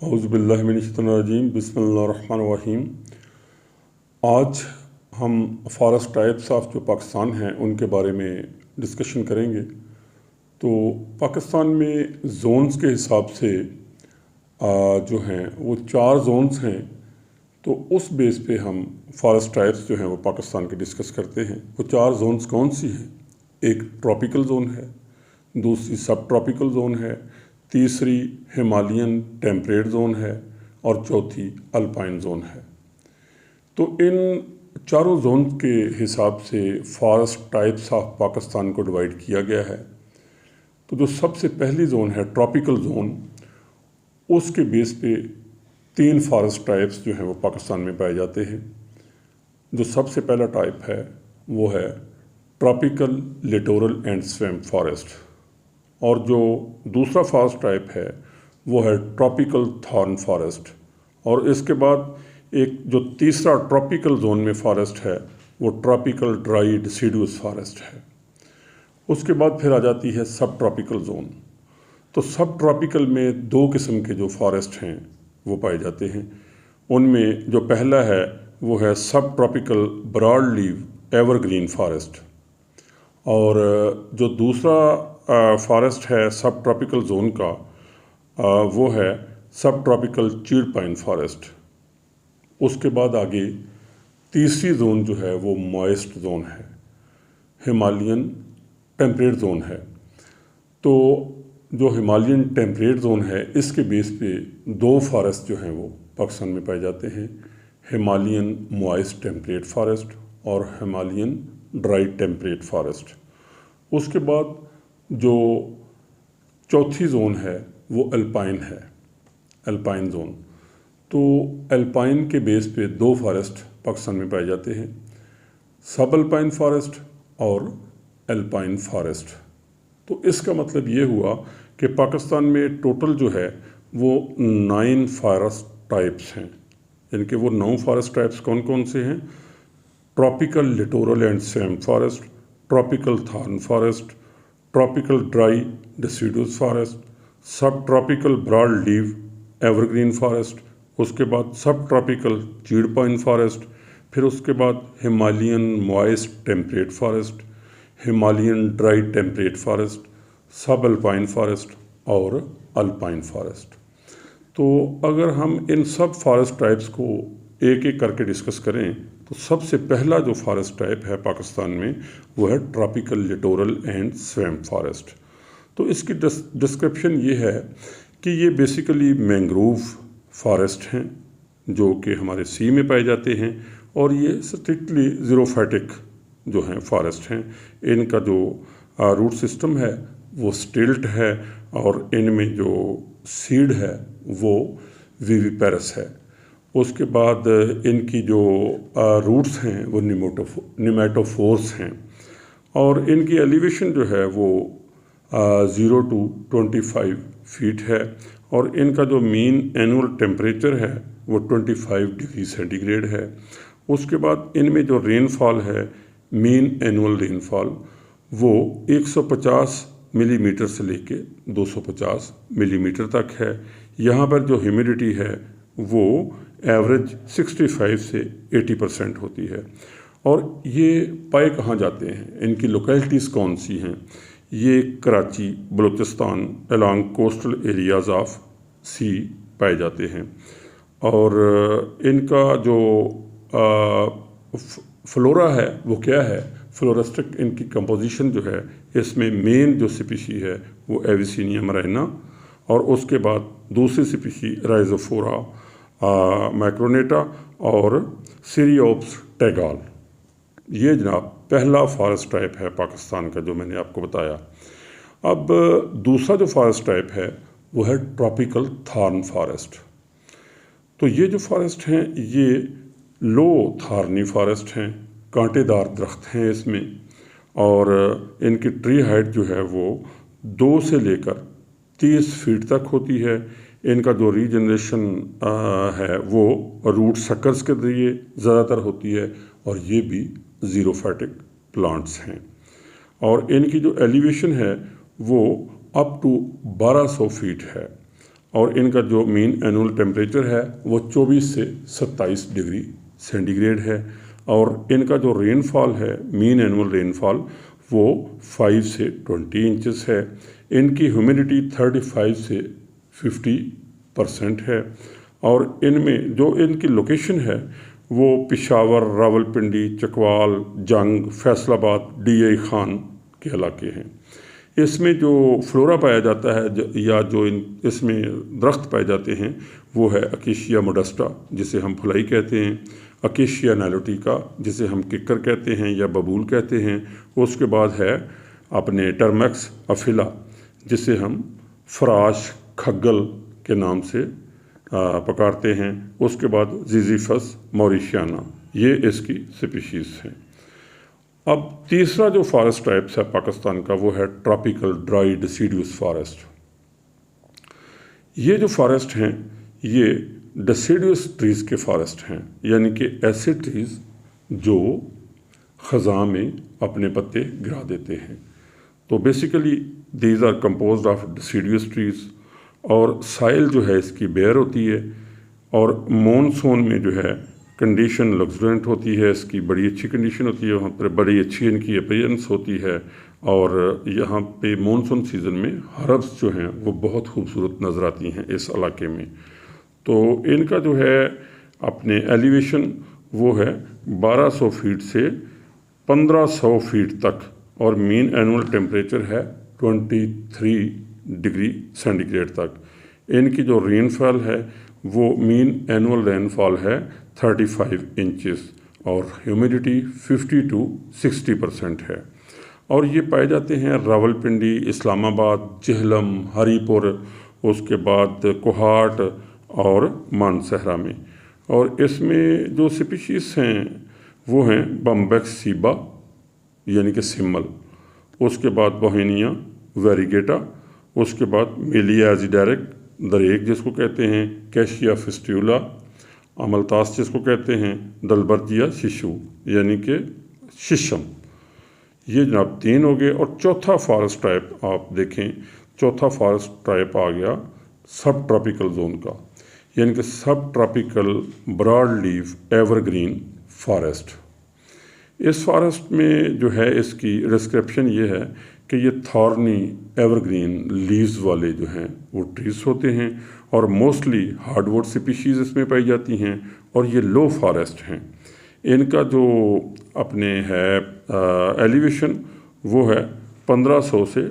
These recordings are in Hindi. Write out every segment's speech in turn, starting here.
औज़ुबिल्लाहिमिनश्शैतानिर्रजीम बिस्मिल्लाहिर्रहमानिर्रहीम। आज हम फॉरेस्ट टाइप्स ऑफ जो पाकिस्तान हैं उनके बारे में डिस्कशन करेंगे। तो पाकिस्तान में जोन्स के हिसाब से जो हैं वो 4 जोन्स हैं। तो उस बेस पे हम फॉरेस्ट टाइप्स जो हैं वो पाकिस्तान के डिस्कस करते हैं। वो 4 जोन्स कौन सी हैं? एक ट्रॉपिकल जोन है, दूसरी सब ट्रॉपिकल जोन है, तीसरी हिमालयन टेम्परेट जोन है और चौथी अल्पाइन जोन है। तो इन चारों जोन के हिसाब से फॉरेस्ट टाइप्स ऑफ पाकिस्तान को डिवाइड किया गया है। तो जो सबसे पहली जोन है ट्रॉपिकल जोन, उसके बेस पे 3 फॉरेस्ट टाइप्स जो हैं वो पाकिस्तान में पाए जाते हैं। जो सबसे पहला टाइप है वो है tropical littoral and swamp forest, और जो दूसरा फॉरेस्ट टाइप है वो है ट्रॉपिकल थॉर्न फॉरेस्ट, और इसके बाद एक जो तीसरा ट्रॉपिकल जोन में फॉरेस्ट है वो ट्रॉपिकल ड्राई डिसीडुअस फॉरेस्ट है। उसके बाद फिर आ जाती है सब ट्रॉपिकल जोन। तो सब ट्रॉपिकल में 2 किस्म के जो फॉरेस्ट हैं वो पाए जाते हैं। उनमें जो पहला है वो है सब tropical broad leaf evergreen forest, और जो दूसरा फॉरेस्ट है सब ट्रॉपिकल जोन का वो है सब ट्रॉपिकल चीड़ पाइन फॉरेस्ट। उसके बाद आगे तीसरी जोन जो है वो मॉइस्ट जोन है, हिमालयन टेम्परेट जोन है। तो जो हिमालयन टेम्परेट जोन है इसके बेस पे 2 फॉरेस्ट जो हैं वो पाकिस्तान में पाए जाते हैं, हिमालयन मॉइस्ट टेम्परेट फॉरेस्ट और हिमालयन ड्राई टेम्परेट फॉरेस्ट। उसके बाद जो चौथी जोन है वो अल्पाइन है, अल्पाइन जोन। तो अल्पाइन के बेस पे 2 फॉरेस्ट पाकिस्तान में पाए जाते हैं, सब अल्पाइन फॉरेस्ट और अल्पाइन फॉरेस्ट। तो इसका मतलब ये हुआ कि पाकिस्तान में टोटल जो है वो 9 फॉरेस्ट टाइप्स हैं। यानी कि वो 9 फॉरेस्ट टाइप्स कौन कौन से हैं? Tropical littoral and swamp forest, tropical thorn forest, tropical dry deciduous forest, sub tropical broad leaf evergreen forest, उसके बाद सब ट्रॉपिकल चीड़ पाइन फॉरेस्ट, फिर उसके बाद Himalayan moist temperate forest, Himalayan dry temperate forest, सब अल्पाइन फॉरेस्ट और अल्पाइन फॉरेस्ट। तो अगर हम इन सब फॉरेस्ट टाइप्स को एक एक करके डिस्कस करें तो सबसे पहला जो फॉरेस्ट टाइप है पाकिस्तान में वो है tropical littoral and swamp forest. तो इसकी डिस्क्रिप्शन ये है कि ये बेसिकली मैंग्रोव फॉरेस्ट हैं जो कि हमारे सी में पाए जाते हैं, और ये स्ट्रिक्टली ज़ीरोफाइटिक जो हैं फॉरेस्ट हैं। इनका जो रूट सिस्टम है वो स्टिल्ट है, और इनमें जो सीड है वो विविपेरस है। उसके बाद इनकी जो रूट्स हैं वो निमेटोफोर्स हैं, और इनकी एलिवेशन जो है वो 0 to 25 फीट है, और इनका जो मीन एनुअल टेम्परेचर है वो 25 डिग्री सेंटीग्रेड है। उसके बाद इनमें जो रेनफॉल है, मीन एनुअल रेनफॉल, वो 150 मिलीमीटर से लेके 250 मिलीमीटर तक है। यहाँ पर जो ह्यूमिडिटी है वो एवरेज 65 से 80% होती है। और ये पाए कहाँ जाते हैं, इनकी लोकेलिटीज़ कौन सी हैं? ये Karachi, Balochistan along coastal areas of sea पाए जाते हैं। और इनका जो फ्लोरा है वो क्या है? फ्लोरिस्टिक इनकी कंपोजिशन जो है, इसमें मेन जो स्पीशी है वो एविसिनिया मरैना, और उसके बाद दूसरी स्पीशी राइजोफोरा मैक्रोनेटा और सीरियोप्स टैगाल। ये जनाब पहला फॉरेस्ट टाइप है पाकिस्तान का जो मैंने आपको बताया। अब दूसरा जो फॉरेस्ट टाइप है वो है ट्रॉपिकल थॉर्न फॉरेस्ट। तो ये जो फॉरेस्ट हैं ये लो थॉर्नी फॉरेस्ट हैं, कांटेदार दरख्त हैं इसमें, और इनकी ट्री हाइट जो है वो 2 से लेकर 30 फीट तक होती है। इनका जो रीजनरेशन है वो रूट सकर्स के जरिए ज़्यादातर होती है, और ये भी ज़ीरोफाइटिक प्लांट्स हैं। और इनकी जो एलिवेशन है वो अप टू 1200 फीट है, और इनका जो मीन एनुअल टेम्परेचर है वो 24 से 27 डिग्री सेंटीग्रेड है। और इनका जो रेनफॉल है, मीन एनुअल रेनफॉल, वो 5 से 20 इंचेस है। इनकी ह्यूमिडिटी 35 से 50% है। और इनमें जो इनकी लोकेशन है वो पेशावर, रावलपिंडी, चकवाल, जंग, फैसलाबाद, DI खान के इलाके हैं। इसमें जो फ्लोरा पाया जाता है या जो इसमें दरख्त पाए जाते हैं वो है अकेशिया मोडेस्टा, जिसे हम फुलाई कहते हैं, अकेशिया नाइलोटिका, जिसे हम किक्कर कहते हैं या बबूल कहते हैं। उसके बाद है अपने टर्मेक्स अफिला, जिसे हम फराश खग्गल के नाम से पकारते हैं। उसके बाद जिजीफस मॉरिशियाना, ये इसकी स्पीशीज़ हैं। अब तीसरा जो फॉरेस्ट टाइप्स है पाकिस्तान का वो है ट्रॉपिकल ड्राई डिसीडियस फॉरेस्ट। ये जो फॉरेस्ट हैं ये डिसीडियस ट्रीज़ के फॉरेस्ट हैं, यानी कि ऐसे ट्रीज़ जो ख़ज़ां में अपने पत्ते गिरा देते हैं। तो basically these are composed of deciduous trees. और साइल जो है इसकी बेयर होती है और मॉनसून में जो है कंडीशन लग्जरेंट होती है, इसकी बड़ी अच्छी कंडीशन होती है, वहाँ पर बड़ी अच्छी इनकी अपीयरेंस होती है। और यहाँ पे मॉनसून सीज़न में हर्ब्स जो हैं वो बहुत खूबसूरत नज़र आती हैं इस इलाके में। तो इनका जो है अपने एलिवेशन वो है 1200 फीट से 1500 फीट तक, और मीन एनुअल टेम्परेचर है 23 डिग्री सेंटीग्रेड तक। इनकी जो रेनफॉल है वो मीन एनुअल रेनफॉल है 35 इंचेस और ह्यूमिडिटी 50 to 60% है। और ये पाए जाते हैं रावलपिंडी, इस्लामाबाद, जेहलम, हरीपुर, उसके बाद कोहाट और मानसहरा में। और इसमें जो स्पीशीज़ हैं वो हैं बम्बेक्स सीबा यानी कि सिमल, उसके बाद बोहेनिया वेरीगेटा, उसके बाद मेलिया एजिडेरिक दरेक जिसको कहते हैं, कैशिया फिस्ट्यूला, अमलतास जिसको कहते हैं, दलबर्जिया शिशु यानी कि शीशम। ये जनाब 3 हो गए। और चौथा फॉरेस्ट टाइप आप देखें, चौथा फॉरेस्ट टाइप आ गया सब ट्रॉपिकल जोन का, यानी कि सब tropical broad leaf evergreen forest. इस फॉरेस्ट में जो है इसकी डिस्क्रिप्शन ये है कि ये थॉर्नी एवरग्रीन लीव्स वाले जो हैं वो ट्रीज होते हैं और मोस्टली हार्डवुड स्पीशीज़ इसमें पाई जाती हैं और ये लो फॉरेस्ट हैं। इनका जो अपने है एलिवेशन वो है 1500 से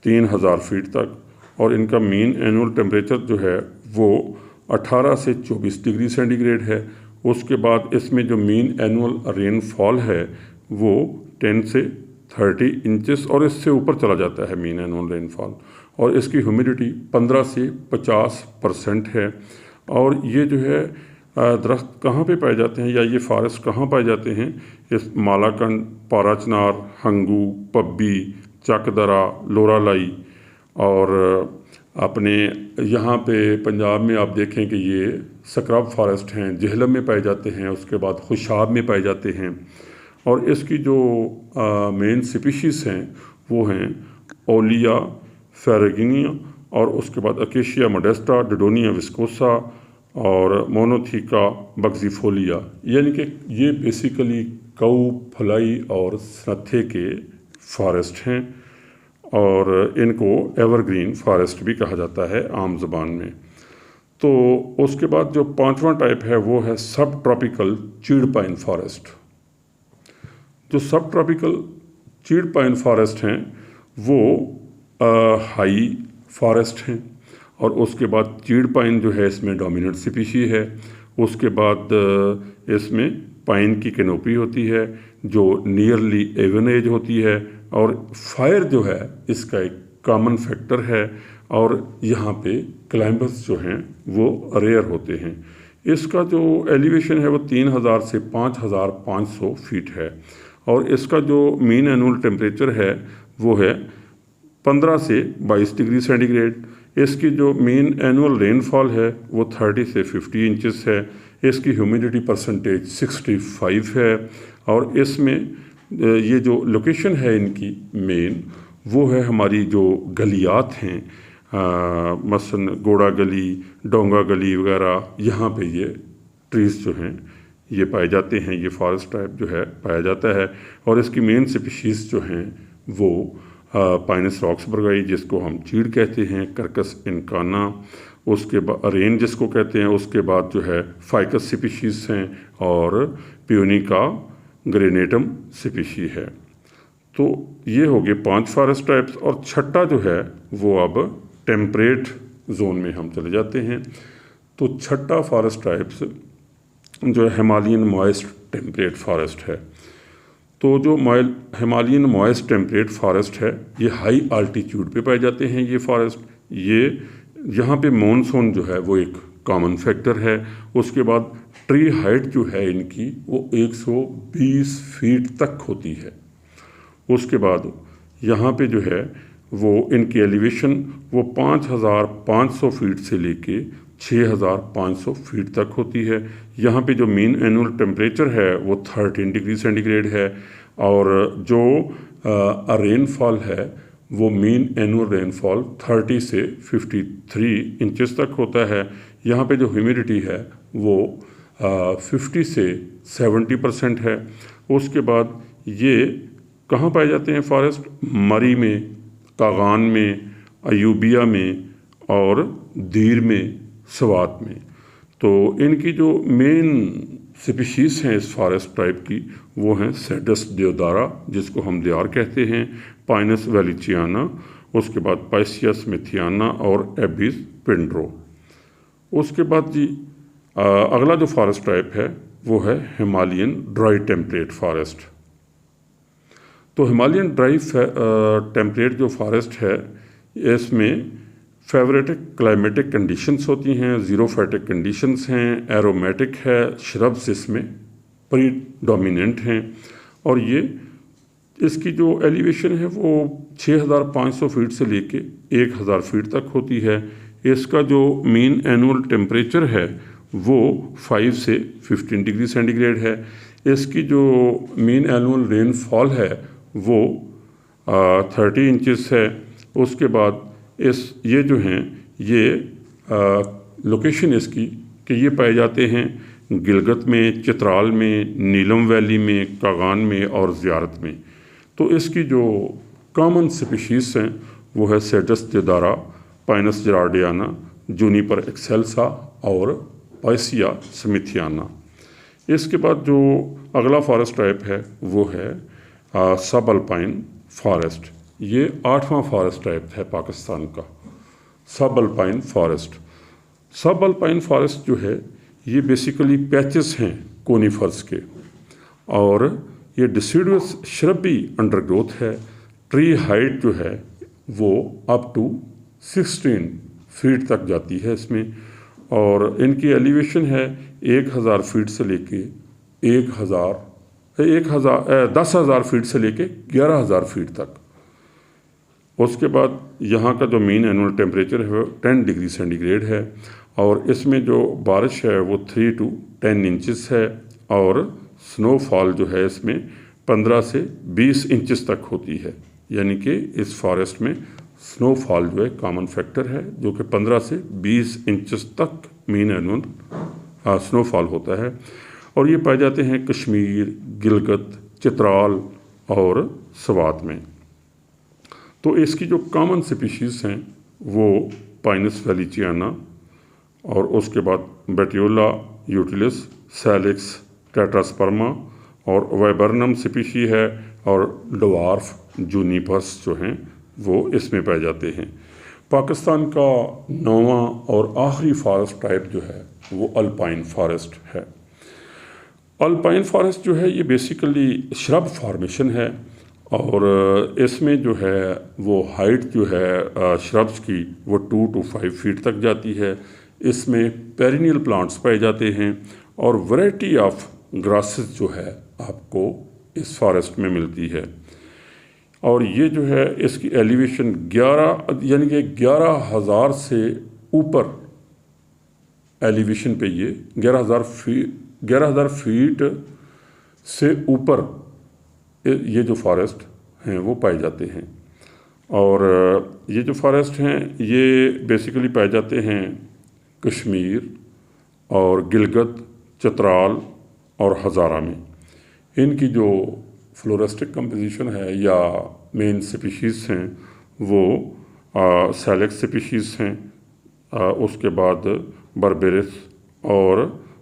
3000 फीट तक, और इनका मीन एनुअल टेम्परेचर जो है वो 18 से 24 डिग्री सेंटीग्रेड है। उसके बाद इसमें जो मीन एनुअल रेनफॉल है वो 10 से 30 इंचेस और इससे ऊपर चला जाता है मीन एनुअल रेनफॉल, और इसकी ह्यूमिडिटी 15 से 50% है। और ये जो है दरख्त कहाँ पे पाए जाते हैं या ये फॉरेस्ट कहाँ पाए जाते हैं, इस मालाकंड, पाराचनार, हंगू, पब्बी, चकदरा, लोरालाई, और अपने यहाँ पे पंजाब में आप देखें कि ये स्क्रब फॉरेस्ट हैं, जेहलम में पाए जाते हैं, उसके बाद खुशाब में पाए जाते हैं। और इसकी जो मेन स्पीशीज़ हैं वो हैं ओलिया फेरेगिनिया, और उसके बाद अकेशिया मोडेस्टा, डिडोनिया विस्कोसा और मोनोथीका बक्जीफोलिया, यानी कि ये बेसिकली कऊ, फलाई और सनथे के फॉरेस्ट हैं और इनको एवरग्रीन फॉरेस्ट भी कहा जाता है आम ज़बान में। तो उसके बाद जो 5वां टाइप है वो है सब ट्रॉपिकल चीड़ पाइन फॉरेस्ट। जो सब ट्रॉपिकल चीड़ पाइन फॉरेस्ट हैं वो हाई फॉरेस्ट हैं, और उसके बाद चीड़ पाइन जो है इसमें डोमिनेंट स्पीशी है। उसके बाद इसमें पाइन की कैनोपी होती है जो नियरली एवन एज होती है, और फायर जो है इसका एक कॉमन फैक्टर है, और यहाँ पे क्लाइंबर्स जो हैं वो रेयर होते हैं। इसका जो एलिवेशन है वो 3000 से 5500 फीट है, और इसका जो मीन एनुअल टेम्परेचर है वो है 15 से 22 डिग्री सेंटीग्रेड। इसकी जो मीन एनुअल रेनफॉल है वो 30 से 50 इंचेस है। इसकी ह्यूमिडिटी परसेंटेज 65 है, और इसमें ये जो लोकेशन है इनकी मेन वो है हमारी जो गलियात हैं मसलन गोड़ा गली, डोंगा गली वगैरह, यहाँ पे ये ट्रीज़ जो हैं ये पाए जाते हैं। ये फॉरेस्ट टाइप जो है पाया जाता है। और इसकी मेन स्पीशीज़ जो हैं वो पाइनस रॉक्सबर्गी, जिसको हम चीड़ कहते हैं, कर्कस इनकाना, उसके बाद रेन जिसको कहते हैं, उसके बाद जो है फाइकस स्पीशीज़ हैं और प्यूनिका ग्रेनेटम स्पीशी है। तो ये हो गए 5 फॉरेस्ट टाइप्स। और छठा जो है वो अब टेम्परेट जोन में हम चले जाते हैं। तो छठा फॉरेस्ट टाइप्स जो है हिमालयन मॉइस्ट टेम्परेट फॉरेस्ट है। तो जो हिमालयन मॉइस्ट टेम्परेट फॉरेस्ट है ये हाई आल्टीट्यूड पे पाए जाते हैं। ये फॉरेस्ट, ये यहाँ पे मॉनसून जो है वो एक कॉमन फैक्टर है। उसके बाद ट्री हाइट जो है इनकी वो 120 फीट तक होती है। उसके बाद यहाँ पे जो है वो इनकी एलिवेशन वो 5500 फीट से लेके 6500 फीट तक होती है। यहाँ पे जो मीन एनुअल टेम्परेचर है वो 13 डिग्री सेंटीग्रेड है। और जो रेनफॉल है वो मीन एनुअल रेनफॉल 30 से 53 इंचेस तक होता है। यहाँ पे जो ह्यूमिडिटी है वो 50 से 70% है। उसके बाद ये कहाँ पाए जाते हैं फॉरेस्ट? मरी में, कागान में, अयूबिया में और दीर में, सवात में। तो इनकी जो मेन स्पीशीज़ हैं इस फॉरेस्ट टाइप की वो हैं सेडस देवदारा, जिसको हम देयार कहते हैं, पाइनस वेलिचियाना, उसके बाद पाइसिया स्मिथियाना और एबिस पिंड्रो। उसके बाद जी अगला जो फॉरेस्ट टाइप है वो है हिमालयन ड्राई टेम्परेट फॉरेस्ट। तो हिमालयन ड्राई टेम्परेट जो फॉरेस्ट है इसमें फेवरेटिक क्लाइमेटिक कंडीशंस होती हैं, ज़ीरोफेटिक कंडीशंस हैं, एरोमेटिक है, श्रब्स इसमें प्रीडोमिनेंट हैं। और ये इसकी जो एलिवेशन है वो 6500 फीट से लेके 1000 फीट तक होती है। इसका जो मीन एनुअल टेम्परेचर है वो 5 से 15 डिग्री सेंटीग्रेड है। इसकी जो मीन एनुअल रेनफॉल है वो 30 इंचेस है। उसके बाद ये जो हैं ये लोकेशन इसकी कि ये पाए जाते हैं गिलगित में, चित्राल में, नीलम वैली में, कागान में और ज़ियारत में। तो इसकी जो कॉमन स्पीशीज़ हैं वो है shades deodara, Pinus जेरार्डियाना, Juniper excelsa और पाइसिया स्मिथियाना। इसके बाद जो अगला फॉरेस्ट टाइप है वो है सब अल्पाइन फॉरेस्ट। ये 8वां फॉरेस्ट टाइप है पाकिस्तान का, सब अल्पाइन फॉरेस्ट। सब अल्पाइन फॉरेस्ट जो है ये बेसिकली पैचेस हैं कोनीफर्स के, और ये डिसिडुअस श्रबी अंडरग्रोथ है। ट्री हाइट जो है वो अप टू 16 फीट तक जाती है इसमें। और इनकी एलिवेशन है 1000 फीट से लेके 10,000 फीट से लेके 11,000 फीट तक। उसके बाद यहाँ का जो मीन एनुअल टेम्परेचर है वो 10 डिग्री सेंटीग्रेड है। और इसमें जो बारिश है वो 3 to 10 इंचेस है। और स्नोफॉल जो है इसमें 15 से 20 इंचेस तक होती है। यानी कि इस फॉरेस्ट में स्नोफॉल जो है कॉमन फैक्टर है, जो कि 15 से 20 इंचेस तक मीन एनुअल स्नोफॉल होता है। और ये पाए जाते हैं कश्मीर, गिलगित, चित्राल और सवात में। तो इसकी जो कॉमन स्पीशीज़ हैं वो पाइनस वेलिचियाना और उसके बाद बेटियोला यूटिलिस, सैलिक्स, टेट्रास्पर्मा और वाइबर्नम स्पीशी है। और डवार्फ जूनिपर्स जो हैं वो इसमें पाए जाते हैं। पाकिस्तान का 9वां और आखिरी फॉरेस्ट टाइप जो है वो अल्पाइन फॉरेस्ट है। अल्पाइन फॉरेस्ट जो है ये बेसिकली श्रब फॉर्मेशन है। और इसमें जो है वो हाइट जो है श्रब्स की वो 2 to 5 फीट तक जाती है। इसमें पेरिनियल प्लांट्स पाए जाते हैं और वैरायटी ऑफ ग्रासेस जो है आपको इस फॉरेस्ट में मिलती है। और ये जो है इसकी एलिवेशन 11,000 से ऊपर एलिवेशन पे ये 11,000 फीट से ऊपर ये जो फॉरेस्ट हैं वो पाए जाते हैं। और ये जो फॉरेस्ट हैं ये बेसिकली पाए जाते हैं कश्मीर और गिलगित, चित्राल और हज़ारा में। इनकी जो फ्लोरिस्टिक कंपोजिशन है या मेन स्पीशीज़ हैं वो सैलेक्स स्पीशीज़ हैं, उसके बाद बर्बेरिस और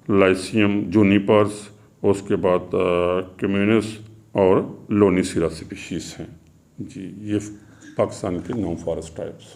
लाइसियम जूनिपर्स, उसके बाद कम्यूनिस और लोनीसिरा स्पीशीज़ हैं। जी, ये पाकिस्तान के 9 फॉरेस्ट टाइप्स।